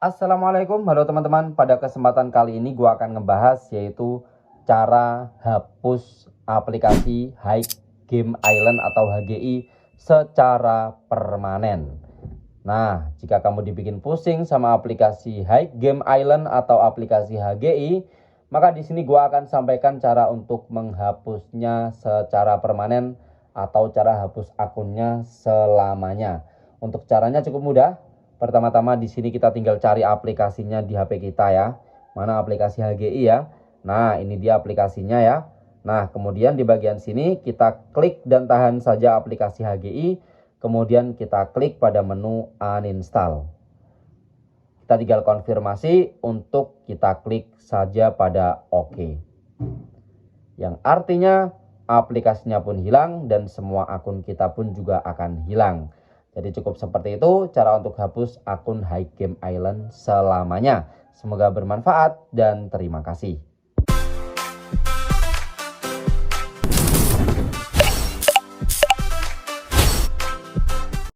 Assalamualaikum, halo teman-teman. Pada kesempatan kali ini gue akan ngebahas yaitu cara hapus aplikasi Hike Game Island atau HGI secara permanen. Nah, jika kamu dibikin pusing sama aplikasi Hike Game Island atau aplikasi HGI, maka di sini gue akan sampaikan cara untuk menghapusnya secara permanen atau cara hapus akunnya selamanya. Untuk caranya cukup mudah. Pertama-tama di sini kita tinggal cari aplikasinya di HP kita ya. Mana aplikasi HGI ya? Nah, ini dia aplikasinya ya. Nah, kemudian di bagian sini kita klik dan tahan saja aplikasi HGI. Kemudian kita klik pada menu uninstall. Kita tinggal konfirmasi untuk kita klik saja pada OK. Yang artinya aplikasinya pun hilang dan semua akun kita pun juga akan hilang. Jadi cukup seperti itu cara untuk hapus akun Hike Game Island selamanya. Semoga bermanfaat dan terima kasih.